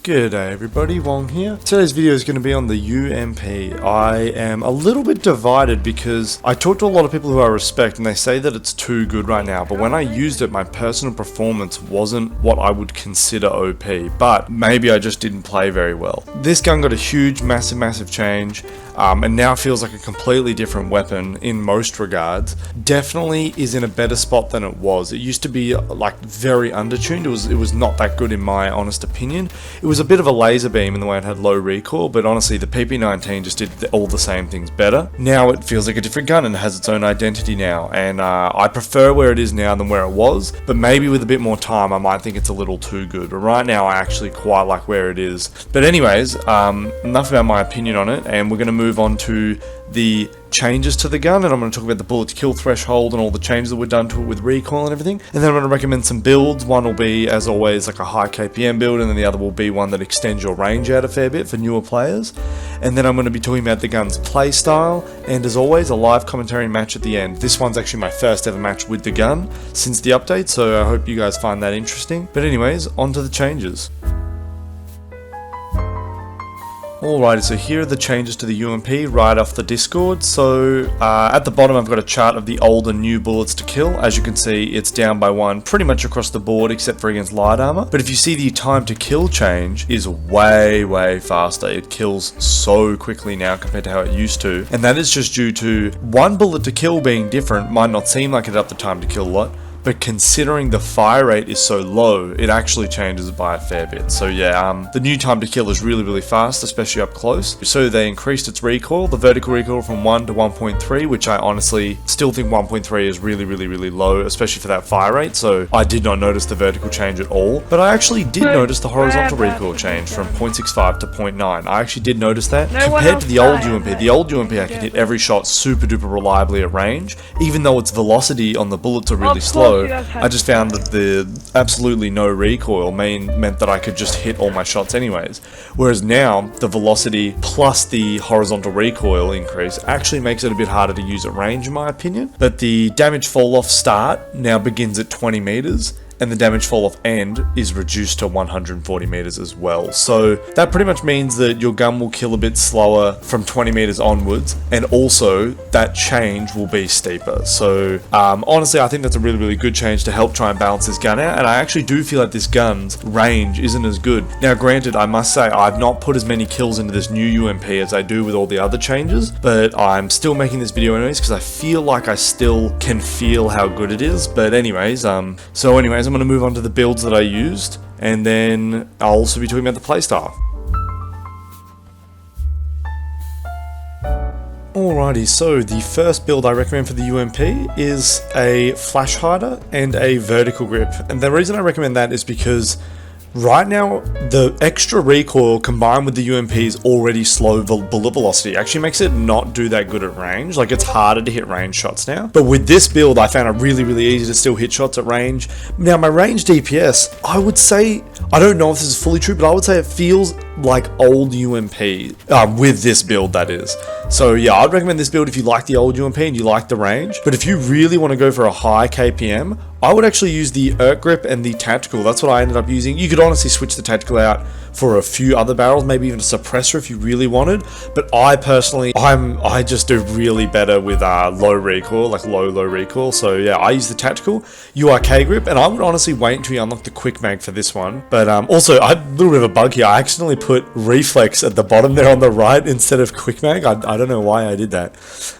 G'day everybody, Wong here. Today's video is going to be on the UMP. I am a little bit divided because I talk to a lot of people who I respect and they say that it's too good right now, but when I used it, my personal performance wasn't what I would consider OP, but maybe I just didn't play very well. This gun got a huge, massive change, and now feels like a completely different weapon in most regards. Definitely is in a better spot than it was. It used to be like very undertuned. It was not that good in my honest opinion. It was a bit of a laser beam in the way it had low recoil, but honestly the PP19 just did all the same things better. Now it feels like a different gun and it has its own identity now, and I prefer where it is now than where it was, but maybe with a bit more time I might think it's a little too good, but right now I actually quite like where it is. But anyways, enough about my opinion on it, and we're going to move on to the changes to the gun, and I'm going to talk about the bullet to kill threshold and all the changes that were done to it with recoil and everything, and then I'm going to recommend some builds. One will be, as always, like a high KPM build, and then the other will be one that extends your range out a fair bit for newer players, and then I'm going to be talking about the gun's play style, and as always a live commentary match at the end. This one's actually my first ever match with the gun since the update, so I hope you guys find that interesting. But anyways, on to the changes. Alrighty, so here are the changes to the UMP right off the Discord. So at the bottom I've got a chart of the old and new bullets to kill. As you can see, it's down by one pretty much across the board except for against light armor. But if you see, the time to kill change is way faster. It kills so quickly now compared to how it used to. And that is just due to one bullet to kill being different. Might not seem like it up the time to kill a lot, but considering the fire rate is so low, it actually changes by a fair bit. So yeah, the new time to kill is really fast, especially up close. So they increased its recoil, the vertical recoil from 1 to 1.3, which I honestly still think 1.3 is really low, especially for that fire rate. So I did not notice the vertical change at all, but I actually did notice the horizontal recoil change from 0.65 to 0.9. I actually did notice that. Compared to the old UMP, I can hit every shot super duper reliably at range, even though its velocity on the bullets are really slow. I just found that the absolutely no recoil meant that I could just hit all my shots anyways. Whereas now, the velocity plus the horizontal recoil increase actually makes it a bit harder to use at range in my opinion. But the damage fall off start now begins at 20 meters. And the damage fall off end is reduced to 140 meters as well. So that pretty much means that your gun will kill a bit slower from 20 meters onwards, and also that change will be steeper. So honestly, I think that's a really good change to help try and balance this gun out, and I actually do feel like this gun's range isn't as good. Now granted, I must say I've not put as many kills into this new UMP as I do with all the other changes, but I'm still making this video anyways because I feel like I still can feel how good it is. But anyways, I'm going to move on to the builds that I used, and then I'll also be talking about the playstyle. Alrighty, so the first build I recommend for the UMP is a flash hider and a vertical grip, and the reason I recommend that is because right now, the extra recoil combined with the UMP's already slow bullet velocity actually makes it not do that good at range. Like, it's harder to hit range shots now. But with this build, I found it really easy to still hit shots at range. Now, my range DPS, I would say, I don't know if this is fully true, but I would say it feels like old UMP, with this build that is. So yeah, I'd recommend this build if you like the old UMP and you like the range. But if you really want to go for a high KPM, I would actually use the ERT grip and the tactical. That's what I ended up using. You could honestly switch the tactical out for a few other barrels, maybe even a suppressor if you really wanted. But I personally, I just do really better with low recoil, like low recoil. So yeah, I use the tactical URK grip, and I would honestly wait until you unlock the quick mag for this one. But also, a little bit of a bug here. I accidentally put reflex at the bottom there on the right instead of quick mag. I don't know why I did that,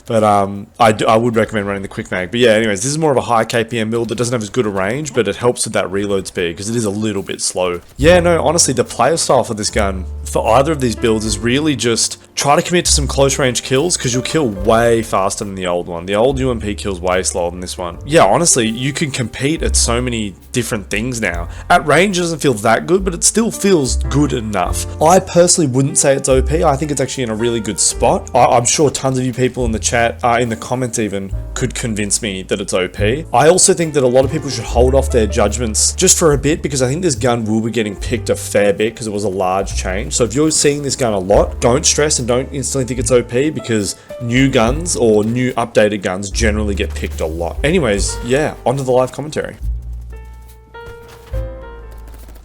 but I would recommend running the quick mag. But yeah, anyways, this is more of a high KPM build that doesn't have as good a range, but it helps with that reload speed because it is a little bit slow. Yeah, no, honestly, the player style for this gun for either of these builds is really just try to commit to some close range kills, because you'll kill way faster than the old one. The old UMP kills way slower than this one. Yeah, honestly, you can compete at so many different things now. At range it doesn't feel that good, but it still feels good enough. I personally wouldn't say it's OP. I think it's actually in a really good spot. I'm sure tons of you people in the chat, in the comments even, could convince me that it's OP. I also think that a lot of people should hold off their judgments just for a bit, because I think this gun will be getting picked a fair bit because it was a large change. So if you're seeing this gun a lot, don't stress and don't instantly think it's OP, because new guns or new updated guns generally get picked a lot. Anyways, yeah, onto the live commentary.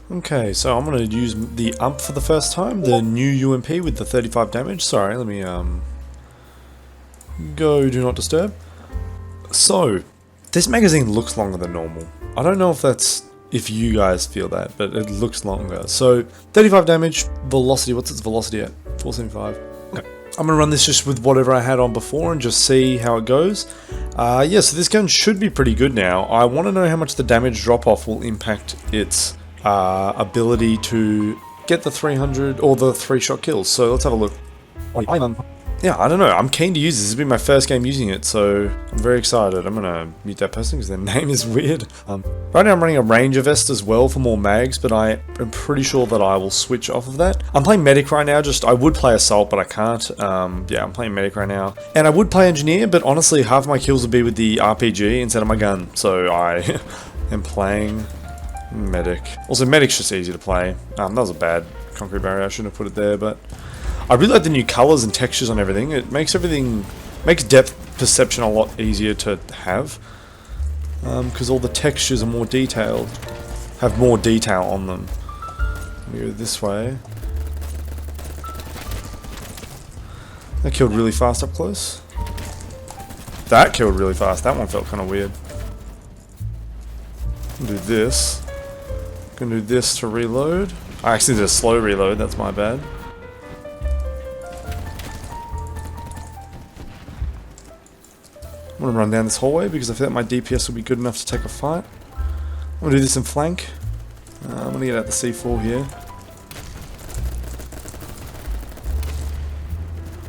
Okay, so I'm going to use the UMP for the first time, the new UMP with the 35 damage. Sorry, let me go do not disturb. So, this magazine looks longer than normal. I don't know if you guys feel that, but it looks longer. So, 35 damage, velocity, what's its velocity at? 475. Okay. I'm going to run this just with whatever I had on before and just see how it goes. Yeah, so this gun should be pretty good now. I want to know how much the damage drop-off will impact its ability to get the 300 or the 3-shot kills. So let's have a look. Yeah, I don't know. I'm keen to use this. This has been my first game using it, so I'm very excited. I'm gonna mute that person because their name is weird. Right now I'm running a Ranger vest as well for more mags, but I am pretty sure that I will switch off of that. I'm playing medic right now. I would play assault, but I can't. Yeah, I'm playing medic right now, and I would play engineer, but honestly, half of my kills would be with the RPG instead of my gun. So I am playing medic. Also, medic's just easy to play. That was a bad concrete barrier. I shouldn't have put it there, but I really like the new colors and textures on everything. It makes depth perception a lot easier to have, because all the textures are more detailed, have more detail on them. Let me go this way. That killed really fast up close. That killed really fast. That one felt kind of weird. I'll do this. Gonna do this to reload. I actually did a slow reload, that's my bad. I'm gonna run down this hallway because I feel like my DPS will be good enough to take a fight. I'm gonna do this in flank. I'm gonna get out the C4 here.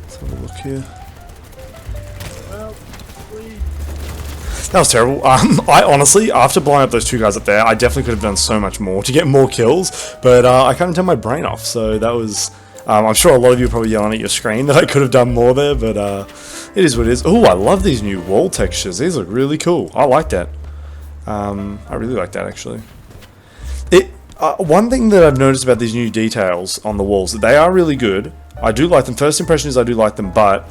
Let's have a look here. That was terrible. I honestly, after blowing up those two guys up there, I definitely could have done so much more to get more kills, but I kind of turned my brain off, so that was... I'm sure a lot of you are probably yelling at your screen that I could have done more there, but it is what it is. Oh, I love these new wall textures. These look really cool. I like that. I really like that, actually. One thing that I've noticed about these new details on the walls, they are really good. I do like them. First impression is I do like them, but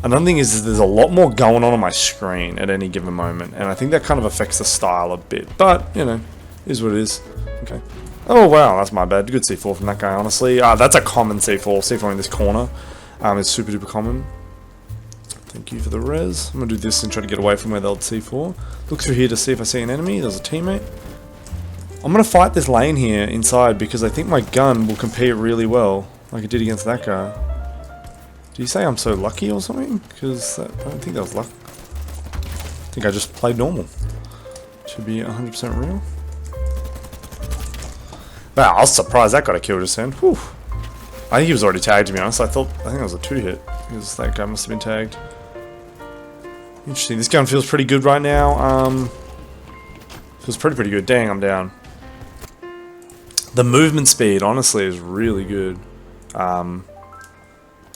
another thing is there's a lot more going on my screen at any given moment, and I think that kind of affects the style a bit. But, you know, it is what it is. Okay. Oh wow, that's my bad. Good C4 from that guy, honestly. That's a common C4. C4 in this corner. It's super duper common. Thank you for the res. I'm going to do this and try to get away from where they'll C4. Look through here to see if I see an enemy. There's a teammate. I'm going to fight this lane here inside because I think my gun will compete really well, like it did against that guy. Did you say I'm so lucky or something? Because I don't think that was luck. I think I just played normal. Should be 100% real. Wow, I was surprised that got a kill just then. Whew. I think he was already tagged, to be honest. I think that was a 2-hit. Because that guy must have been tagged. Interesting. This gun feels pretty good right now. Feels pretty good. Dang, I'm down. The movement speed, honestly, is really good.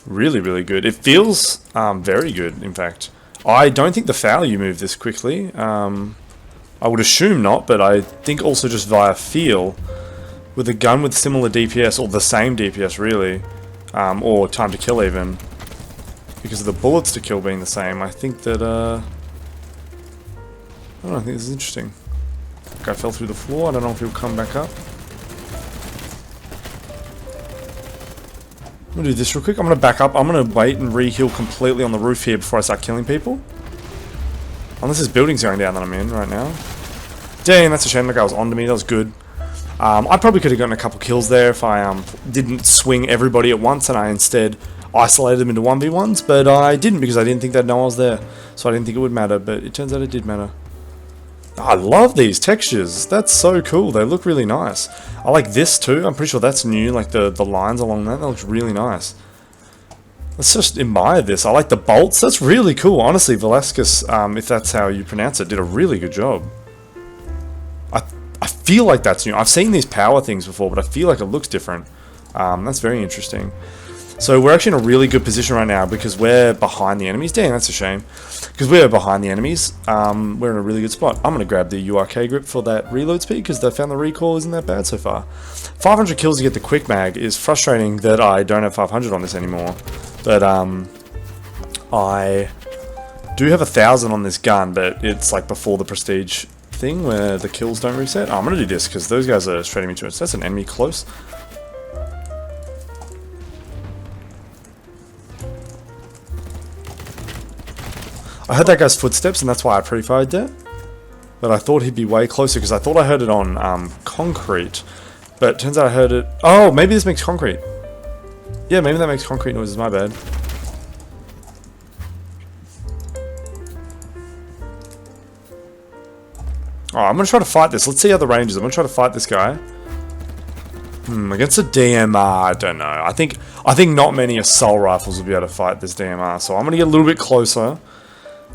Really good. It feels very good, in fact. I don't think the foul you move this quickly. I would assume not, but I think also just via feel, with a gun with similar DPS, or the same DPS really, or time to kill even, because of the bullets to kill being the same, I think that, I don't know, I think this is interesting. Guy fell through the floor, I don't know if he'll come back up. I'm gonna do this real quick, I'm gonna back up, I'm gonna wait and re-heal completely on the roof here before I start killing people. Unless this building's going down that I'm in right now. Dang, that's a shame, that guy was onto me, that was good. I probably could have gotten a couple kills there if I didn't swing everybody at once and I instead isolated them into 1v1s, but I didn't because I didn't think they'd know I was there, so I didn't think it would matter, but it turns out it did matter. I love these textures, that's so cool, they look really nice. I like this too, I'm pretty sure that's new, like the lines along that looks really nice. Let's just admire this, I like the bolts, that's really cool, honestly. Velasquez, if that's how you pronounce it, did a really good job. I feel like that's new. I've seen these power things before, but I feel like it looks different. That's very interesting. So we're actually in a really good position right now because we're behind the enemies. Dang, that's a shame. Because we're behind the enemies, we're in a really good spot. I'm going to grab the URK grip for that reload speed because I found the recoil isn't that bad so far. 500 kills to get the quick mag is frustrating that I don't have 500 on this anymore. But I do have 1,000 on this gun, but it's like before the prestige thing where the kills don't reset. Oh, I'm gonna do this because those guys are shredding me too much. That's an enemy close. I heard that guy's footsteps and that's why I pre-fired there. But I thought he'd be way closer because I thought I heard it on concrete. But it turns out I heard it... Oh, maybe this makes concrete. Yeah, maybe that makes concrete noises, my bad. Alright, I'm gonna try to fight this. Let's see how the range is. I'm gonna try to fight this guy. Against a DMR, I don't know. I think not many assault rifles will be able to fight this DMR. So I'm gonna get a little bit closer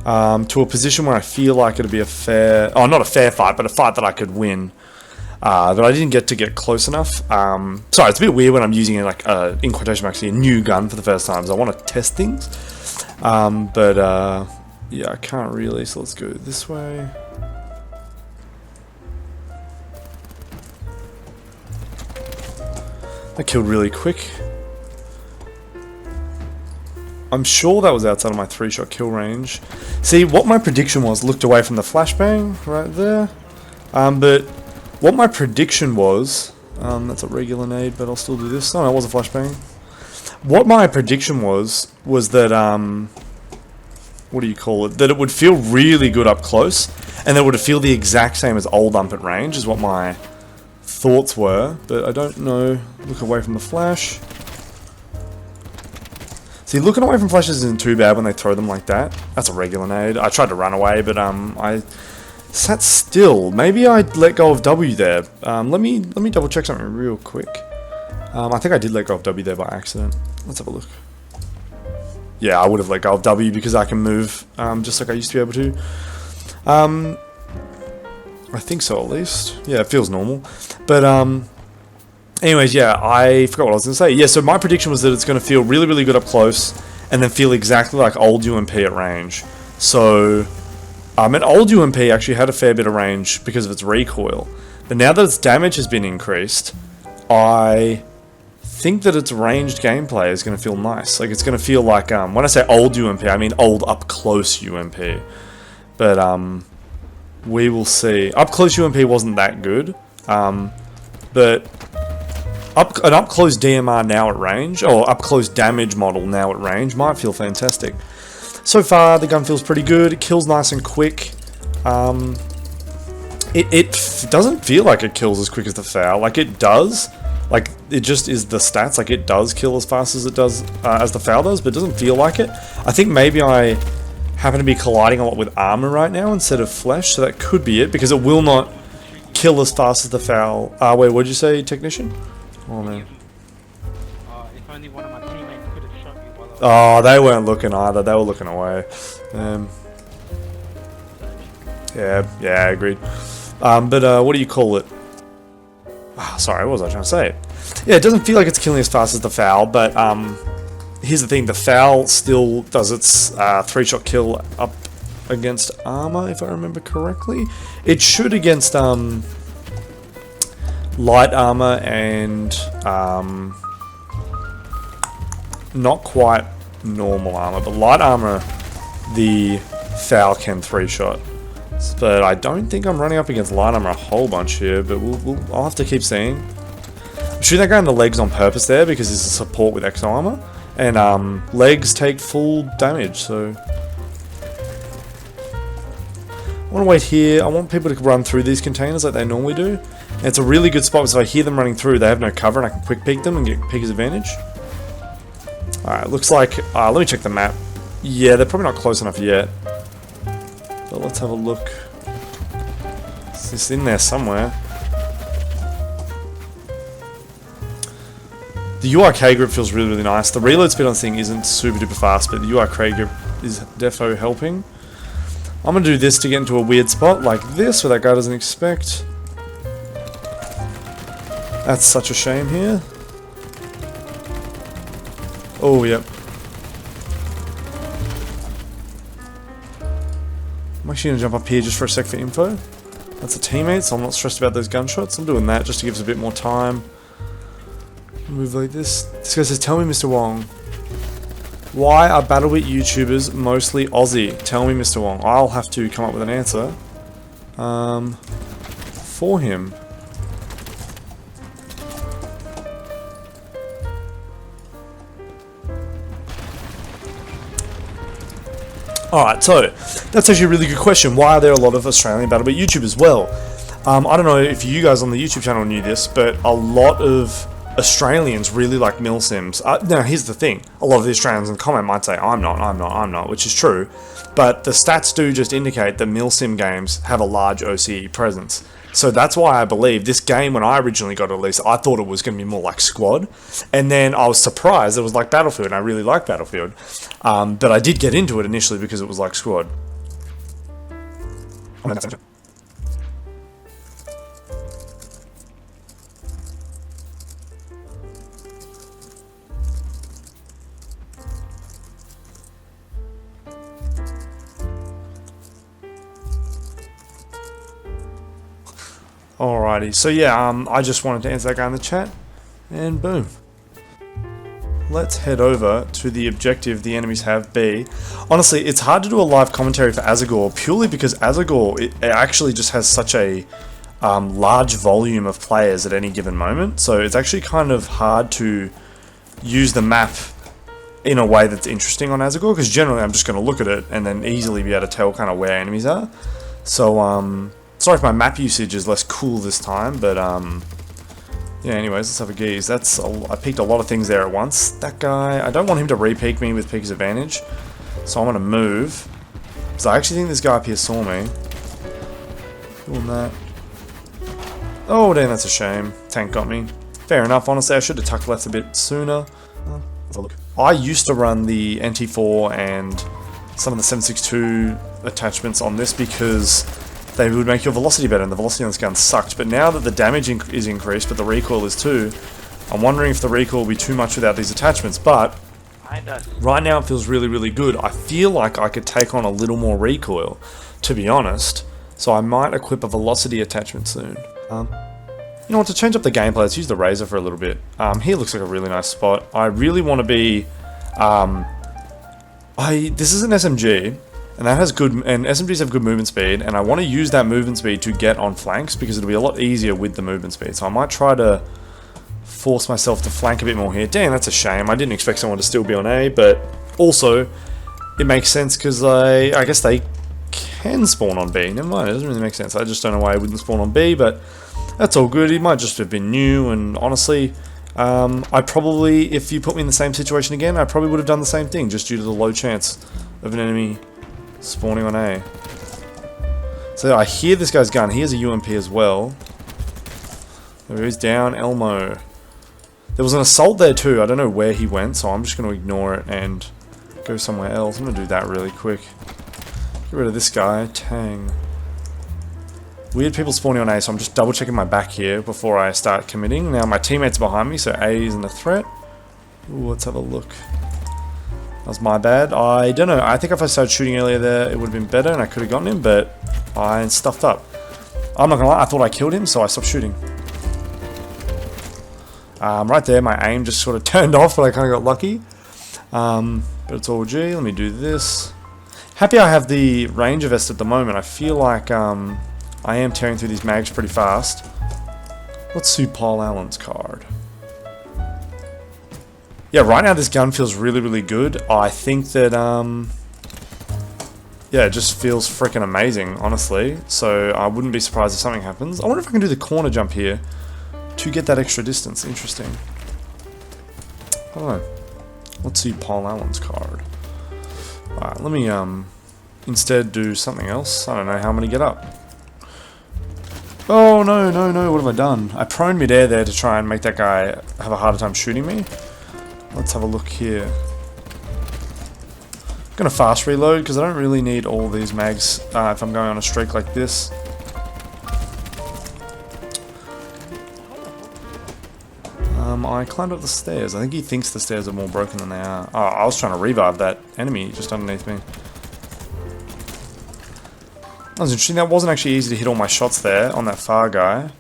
to a position where I feel like it'll be a fair... Oh, not a fair fight, but a fight that I could win. That I didn't get close enough. Sorry, it's a bit weird when I'm using like in quotation marks a new gun for the first time, so I want to test things. Yeah, I can't really. So let's go this way. That killed really quick. I'm sure that was outside of my 3-shot kill range. See, what my prediction was, looked away from the flashbang right there. But what my prediction was, that's a regular nade, but I'll still do this. Oh, no, it was a flashbang. What my prediction was that, what do you call it? That it would feel really good up close, and that it would feel the exact same as old ump at range, is what my thoughts were, but I don't know. Look away from the flash. See, looking away from flashes isn't too bad when they throw them like that. That's a regular nade. I tried to run away, but I sat still. Maybe I let go of W there. Let me double check something real quick. I think I did let go of W there by accident. Let's have a look. Yeah, I would have let go of W because I can move just like I used to be able to. I think so, at least. Yeah, it feels normal. But anyways, yeah, I forgot what I was going to say. Yeah, so my prediction was that it's going to feel really, really good up close, and then feel exactly like old UMP at range. So, an old UMP actually had a fair bit of range because of its recoil. But now that its damage has been increased, I think that its ranged gameplay is going to feel nice. Like, it's going to feel like, when I say old UMP, I mean old up-close UMP. But, we will see. Up-close UMP wasn't that good, but an up-close DMR now at range, or up-close damage model now at range, might feel fantastic. So far, the gun feels pretty good. It kills nice and quick. It doesn't feel like it kills as quick as the FAL. Like, it does. Like, it just is the stats. Like, it does kill as fast as it does, as the FAL does, but it doesn't feel like it. I think maybe I happen to be colliding a lot with armor right now instead of flesh, so that could be it, because it will not kill as fast as the FAL. Wait, what did you say, technician? Oh, man. If only one of my teammates could have shot you while I was... Oh, they weren't looking either. They were looking away. Yeah, agreed. What do you call it? Sorry, what was I trying to say? Yeah, it doesn't feel like it's killing as fast as the FAL, but here's the thing, the FAL still does its 3-shot kill up against armor, if I remember correctly. It should against light armor and not quite normal armor, but light armor the FAL can 3-shot. But I don't think I'm running up against light armor a whole bunch here, but I'll have to keep seeing. I'm shooting that guy in the legs on purpose there because he's a support with exo armor. And legs take full damage, so I want to wait here. I want people to run through these containers like they normally do. And it's a really good spot because if I hear them running through, they have no cover and I can quick peek them and get peeker's advantage. Alright, looks like... let me check the map. Yeah, they're probably not close enough yet. But let's have a look. It's just in there somewhere. The URK grip feels really, really nice. The reload speed on this thing isn't super duper fast, but the URK grip is defo helping. I'm going to do this to get into a weird spot like this, where that guy doesn't expect. That's such a shame here. Oh, yep. I'm actually going to jump up here just for a sec for info. That's a teammate, so I'm not stressed about those gunshots. I'm doing that just to give us a bit more time. Move like this. This guy says, tell me, Mr. Wong, why are BattleBit YouTubers mostly Aussie? Tell me, Mr. Wong. I'll have to come up with an answer. for him. Alright, so that's actually a really good question. Why are there a lot of Australian BattleBit YouTube as well? I don't know if you guys on the YouTube channel knew this, but a lot of Australians really like milsims. Now, here's the thing. A lot of the Australians in the comment might say, I'm not, which is true. But the stats do just indicate that milsim games have a large OCE presence. So that's why I believe this game, when I originally got it released, I thought it was going to be more like Squad. And then I was surprised it was like Battlefield, and I really like Battlefield. But I did get into it initially because it was like Squad. Alrighty, so yeah, I just wanted to answer that guy in the chat, and boom. Let's head over to the objective the enemies have, B. Honestly, it's hard to do a live commentary for Azagor, purely because Azagor, it actually just has such a large volume of players at any given moment, so it's actually kind of hard to use the map in a way that's interesting on Azagor, because generally I'm just going to look at it and then easily be able to tell kind of where enemies are. So, sorry if my map usage is less cool this time, but yeah, anyways, let's have a gaze. I peeked a lot of things there at once. That guy, I don't want him to re-peek me with peek's advantage, so I'm going to move. So I actually think this guy up here saw me. Doing that. Oh, damn, that's a shame. Tank got me. Fair enough, honestly, I should have tucked left a bit sooner. Let's have a look. I used to run the NT4 and some of the 7.62 attachments on this because they would make your velocity better, and the velocity on this gun sucked. But now that the damage is increased, but the recoil is too, I'm wondering if the recoil will be too much without these attachments. But right now it feels really, really good. I feel like I could take on a little more recoil, to be honest. So I might equip a velocity attachment soon. You know what, to change up the gameplay, let's use the Razor for a little bit. Here looks like a really nice spot. I really want to be... this is an SMG. And that has good, and SMGs have good movement speed, and I want to use that movement speed to get on flanks because it'll be a lot easier with the movement speed. So I might try to force myself to flank a bit more here. Damn, that's a shame. I didn't expect someone to still be on A, but also it makes sense because I guess they can spawn on B. Never mind, it doesn't really make sense. I just don't know why I wouldn't spawn on B, but that's all good. He might just have been new, and honestly, I probably, if you put me in the same situation again, I probably would have done the same thing just due to the low chance of an enemy spawning on A. So I hear this guy's gun. He has a UMP as well. There he is, down Elmo. There was an assault there too. I don't know where he went, so I'm just going to ignore it and go somewhere else. I'm going to do that really quick. Get rid of this guy. Tang. Weird people spawning on A, so I'm just double checking my back here before I start committing. Now my teammate's behind me, so A isn't a threat. Ooh, let's have a look. That was my bad. I don't know. I think if I started shooting earlier there, it would have been better and I could have gotten him, but I stuffed up. I'm not gonna lie, I thought I killed him, so I stopped shooting. Right there, my aim just sort of turned off, but I kind of got lucky. But it's all G. Let me do this. Happy I have the Ranger vest at the moment. I feel like I am tearing through these mags pretty fast. Let's see Paul Allen's card. Yeah, right now this gun feels really, really good. I think that, yeah, it just feels freaking amazing, honestly. So I wouldn't be surprised if something happens. I wonder if I can do the corner jump here to get that extra distance. Interesting. I don't know. Let's see Paul Allen's card. Alright, let me, instead do something else. I don't know how I'm going to get up. Oh, no, no, no, what have I done? I proned midair there to try and make that guy have a harder time shooting me. Let's have a look here. I'm going to fast reload because I don't really need all these mags if I'm going on a streak like this. I climbed up the stairs. I think he thinks the stairs are more broken than they are. Oh, I was trying to revive that enemy just underneath me. That was interesting. That wasn't actually easy to hit all my shots there on that far guy.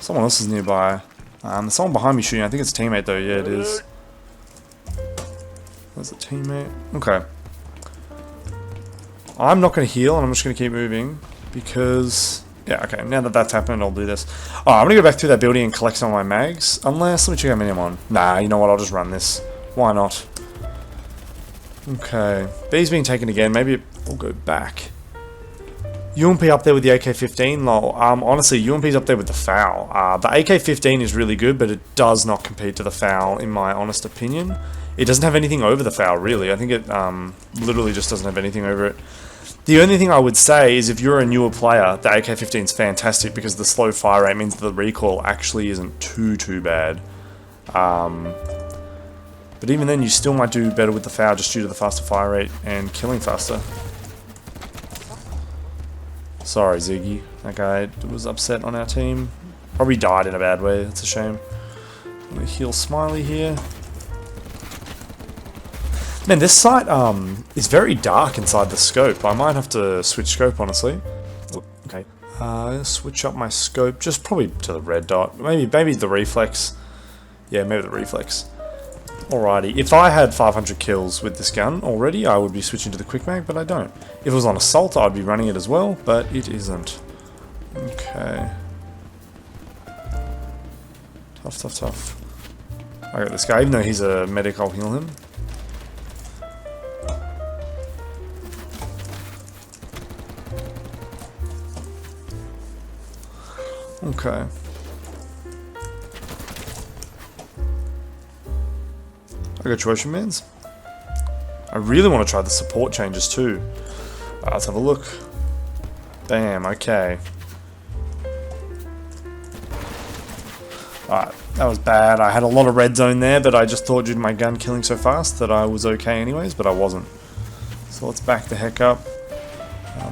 Someone else is nearby. There's someone behind me shooting. I think it's a teammate though. Yeah, it is. There's a teammate. Okay. I'm not going to heal, and I'm just going to keep moving, because... Yeah, okay, now that that's happened, I'll do this. Oh, I'm going to go back through that building and collect some of my mags. Unless, let me check how many I'm on. Nah, you know what, I'll just run this. Why not? Okay, B's being taken again, maybe we'll go back. UMP up there with the AK-15, lol. Honestly, UMP's up there with the FAL. The AK-15 is really good, but it does not compete to the FAL, in my honest opinion. It doesn't have anything over the FAL, really. I think it literally just doesn't have anything over it. The only thing I would say is if you're a newer player, the AK-15 is fantastic because the slow fire rate means the recoil actually isn't too bad. But even then, you still might do better with the FAL just due to the faster fire rate and killing faster. Sorry, Ziggy. That guy was upset on our team. Probably died in a bad way. That's a shame. I'm gonna heal Smiley here. Man, this site is very dark inside the scope. I might have to switch scope, honestly. Okay. Switch up my scope, just probably to the red dot. Maybe the reflex. Yeah, maybe the reflex. Alrighty, if I had 500 kills with this gun already, I would be switching to the quick mag, but I don't. If it was on assault, I'd be running it as well, but it isn't. Okay. Tough. I got this guy, even though he's a medic, I'll heal him. Okay. I got choice mans. I really want to try the support changes too. Let's have a look. Bam, okay. Alright, that was bad. I had a lot of red zone there, but I just thought due to my gun killing so fast that I was okay anyways, but I wasn't. So let's back the heck up.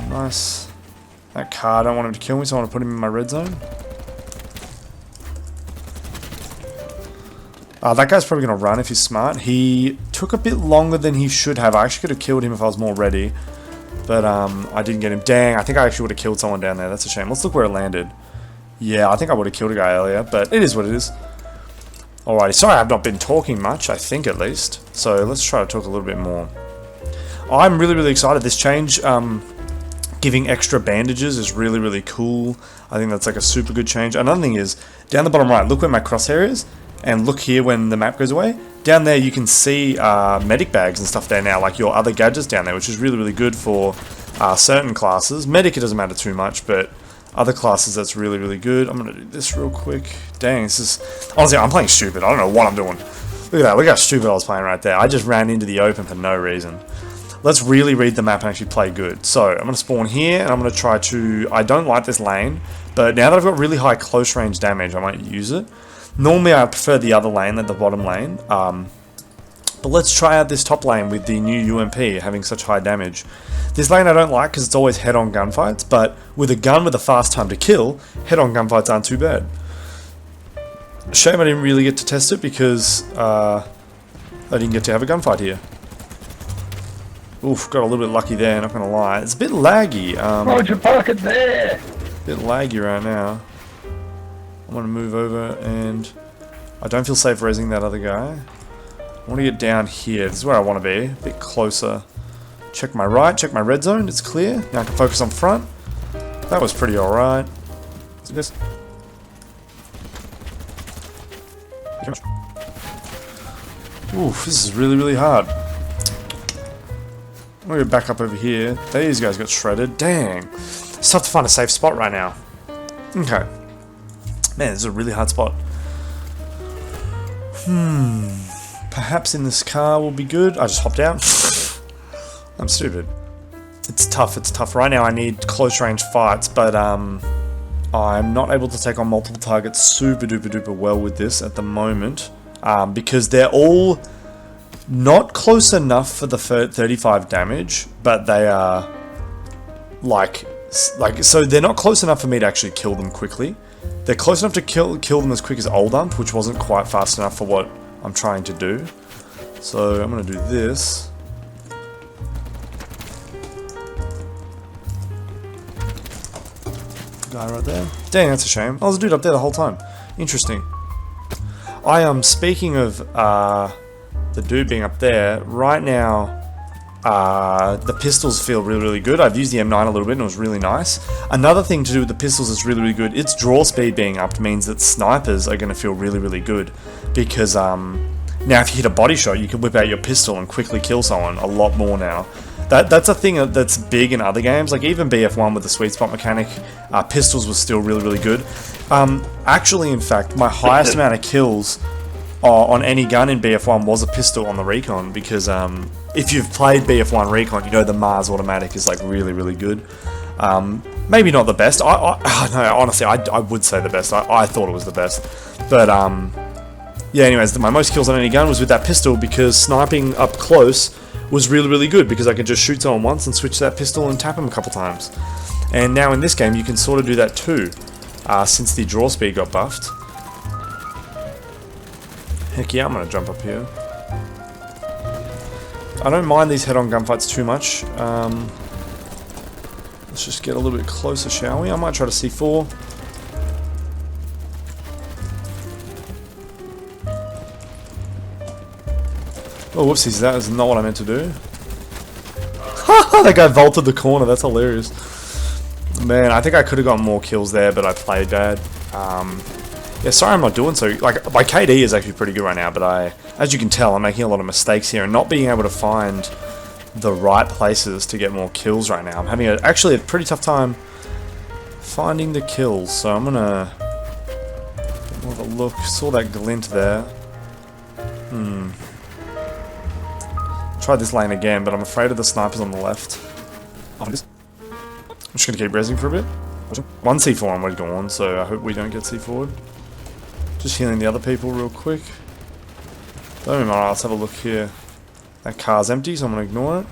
Nice. That car, I don't want him to kill me, so I want to put him in my red zone. That guy's probably going to run if he's smart. He took a bit longer than he should have. I actually could have killed him if I was more ready. But I didn't get him. Dang, I think I actually would have killed someone down there. That's a shame. Let's look where it landed. Yeah, I think I would have killed a guy earlier, but it is what it is. Alrighty, sorry I've not been talking much, I think at least. So let's try to talk a little bit more. I'm really excited. This change, giving extra bandages is really cool. I think that's like a super good change. Another thing is, down the bottom right, look where my crosshair is. And look here when the map goes away. Down there you can see medic bags and stuff there now, like your other gadgets down there, which is really good for certain classes. Medic, it doesn't matter too much, but other classes that's really good. I'm going to do this real quick. Dang, this is... Honestly, I'm playing stupid. I don't know what I'm doing. Look at that. Look how stupid I was playing right there. I just ran into the open for no reason. Let's really read the map and actually play good. So, I'm going to spawn here, and I'm going to try to... I don't like this lane, but now that I've got really high close range damage, I might use it. Normally I prefer the other lane than the bottom lane, but let's try out this top lane with the new UMP having such high damage. This lane I don't like because it's always head-on gunfights, but with a gun with a fast time to kill, head-on gunfights aren't too bad. Shame I didn't really get to test it because I didn't get to have a gunfight here. Oof, got a little bit lucky there, not gonna lie. It's a bit laggy. Why'd you park it there? A bit laggy right now. I'm going to move over, and I don't feel safe raising that other guy. I want to get down here. This is where I want to be, a bit closer. Check my right, check my red zone, it's clear. Now I can focus on front. That was pretty alright. This. Oof, this is really hard. I'm going to go back up over here. These guys got shredded. Dang. It's tough to find a safe spot right now. Okay. Man, this is a really hard spot. Perhaps in this car will be good. I just hopped out. I'm stupid. It's tough. Right now I need close range fights, but I'm not able to take on multiple targets super duper well with this at the moment. Because they're all not close enough for the 35 damage, but they are so they're not close enough for me to actually kill them quickly. They're close enough to kill them as quick as old ump, which wasn't quite fast enough for what I'm trying to do. So I'm going to do this. Guy right there. Dang, that's a shame. I was a dude up there the whole time. Interesting. I am speaking of the dude being up there. Right now, The pistols feel really, really good. I've used the M9 a little bit and it was really nice. Another thing to do with the pistols that's really, really good, its draw speed being upped means that snipers are going to feel really, really good. Because now if you hit a body shot, you can whip out your pistol and quickly kill someone a lot more now. That's a thing that's big in other games, like even BF1 with the sweet spot mechanic, pistols was still really, really good. Actually, in fact, my highest amount of kills on any gun in BF1 was a pistol on the recon, because if you've played BF1 recon, you know the Mars automatic is like really, really good. Maybe not the best. No, honestly, I would say the best. I thought it was the best, but yeah. Anyways, my most kills on any gun was with that pistol, because sniping up close was really, really good, because I could just shoot someone once and switch to that pistol and tap him a couple times. And now in this game, you can sort of do that too, since the draw speed got buffed. Heck yeah, I'm gonna jump up here. I don't mind these head-on gunfights too much. Let's just get a little bit closer, shall we? I might try to C4. Oh, whoopsies, that is not what I meant to do. That guy vaulted the corner, that's hilarious. Man, I think I could have gotten more kills there, but I played bad. Yeah, sorry I'm not doing so. Like, my KD is actually pretty good right now, but as you can tell, I'm making a lot of mistakes here and not being able to find the right places to get more kills right now. I'm having actually a pretty tough time finding the kills, so I'm gonna get more of a look. Saw that glint there. Try this lane again, but I'm afraid of the snipers on the left. I'm just gonna keep rezzing for a bit. One C4 and we're gone, so I hope we don't get C4'd. Just healing the other people real quick. Don't mind, let's have a look here. That car's empty, so I'm gonna ignore it.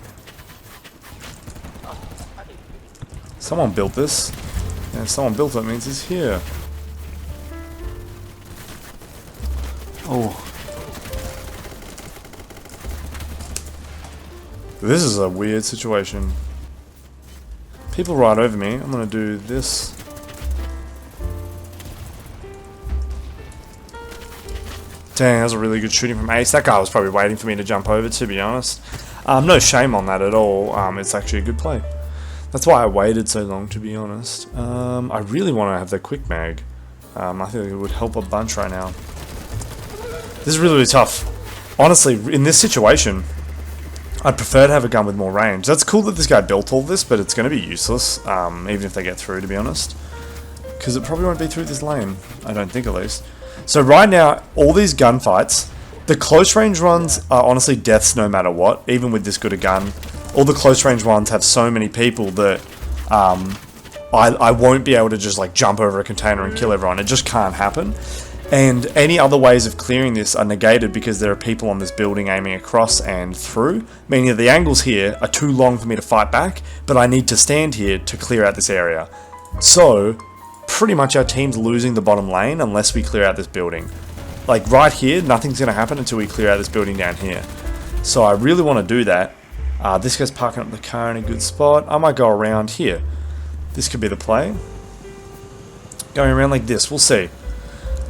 Someone built this. And if someone built it, it means he's here. Oh. This is a weird situation. People right over me. I'm gonna do this. Dang, that was a really good shooting from Ace. That guy was probably waiting for me to jump over, to be honest. No shame on that at all. It's actually a good play. That's why I waited so long, to be honest. I really want to have the quick mag. I think it would help a bunch right now. This is really, really tough. Honestly, in this situation, I'd prefer to have a gun with more range. That's cool that this guy built all this, but it's going to be useless, even if they get through, to be honest. Because it probably won't be through this lane. I don't think, at least. So right now, all these gunfights, the close range ones are honestly deaths no matter what, even with this good a gun. All the close range ones have so many people that I won't be able to just like jump over a container and kill everyone. It just can't happen. And any other ways of clearing this are negated because there are people on this building aiming across and through, meaning that the angles here are too long for me to fight back, but I need to stand here to clear out this area. So, pretty much our team's losing the bottom lane unless we clear out this building. Like right here, nothing's going to happen until we clear out this building down here. So I really want to do that. This guy's parking up the car in a good spot. I might go around here. This could be the play. Going around like this, we'll see.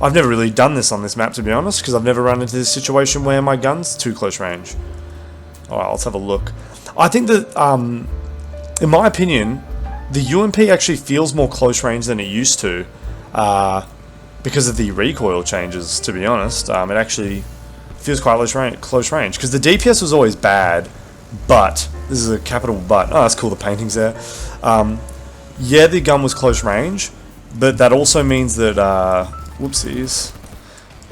I've never really done this on this map, to be honest, because I've never run into this situation where my gun's too close range. Alright, let's have a look. I think that, in my opinion, the UMP actually feels more close range than it used to, because of the recoil changes, to be honest. It actually feels quite close range, because the DPS was always bad, but, this is a capital but, oh that's cool, the painting's there. Yeah, the gun was close range, but that also means that, whoopsies.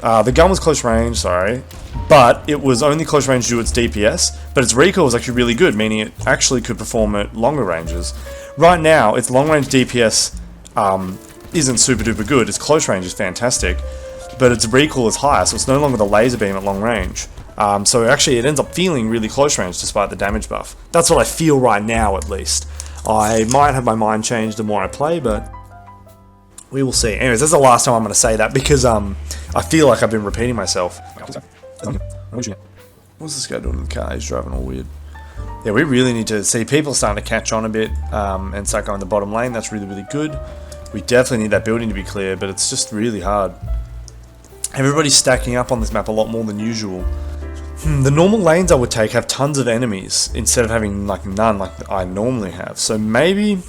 The gun was close range, sorry, but it was only close range due to its DPS, but its recoil was actually really good, meaning it actually could perform at longer ranges. Right now, its long range DPS isn't super duper good, its close range is fantastic, but its recoil is higher, so it's no longer the laser beam at long range. So actually it ends up feeling really close range despite the damage buff. That's what I feel right now, at least. I might have my mind changed the more I play, but we will see. Anyways, that's the last time I'm going to say that because I feel like I've been repeating myself. What's this guy doing in the car? He's driving all weird. Yeah, we really need to see people starting to catch on a bit and start going the bottom lane. That's really, really good. We definitely need that building to be clear, but it's just really hard. Everybody's stacking up on this map a lot more than usual. The normal lanes I would take have tons of enemies instead of having like none like I normally have. So maybe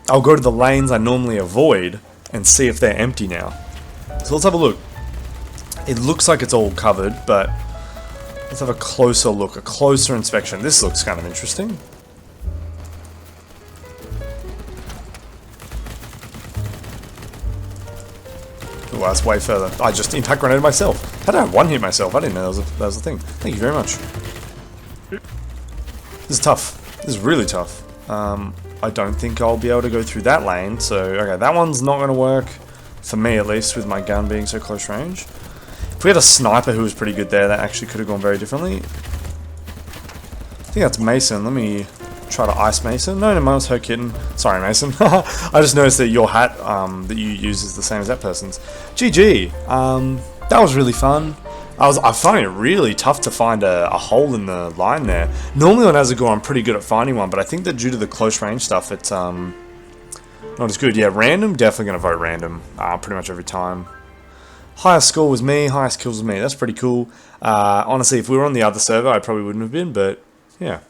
I'll go to the lanes I normally avoid and see if they're empty now. So let's have a look. It looks like it's all covered, but let's have a closer look, a closer inspection. This looks kind of interesting. Oh, that's way further. I just impact grenaded myself. How did I one-hit myself? I didn't know that was a thing. Thank you very much. This is tough. This is really tough. I don't think I'll be able to go through that lane, so okay, that one's not going to work, for me at least, with my gun being so close range. If we had a sniper who was pretty good there, that actually could have gone very differently. I think that's Mason. Let me try to ice Mason. No, mine's her kitten. Sorry, Mason. I just noticed that your hat that you use is the same as that person's. GG. That was really fun. I find it really tough to find a hole in the line there. Normally on Azagor I'm pretty good at finding one, but I think that due to the close range stuff, it's not as good. Yeah, random, definitely going to vote random pretty much every time. Highest score was me, highest kills was me. That's pretty cool. Honestly, if we were on the other server, I probably wouldn't have been, but yeah.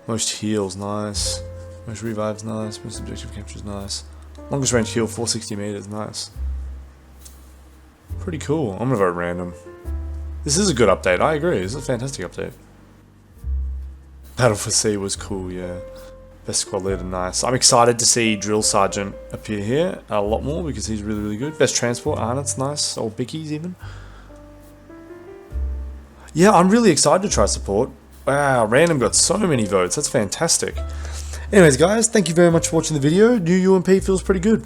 Most heals, nice. Most revives, nice. Most objective captures, nice. Longest range heal, 460 meters, nice. Pretty cool. I'm gonna vote random. This is a good update, I agree. This is a fantastic update. Battle for Sea was cool, yeah. Best squad leader, nice. I'm excited to see Drill Sergeant appear here a lot more because he's really, really good. Best transport, Arnott's nice. Or Bickies even. Yeah, I'm really excited to try support. Wow, random got so many votes. That's fantastic. Anyways, guys, thank you very much for watching the video. New UMP feels pretty good.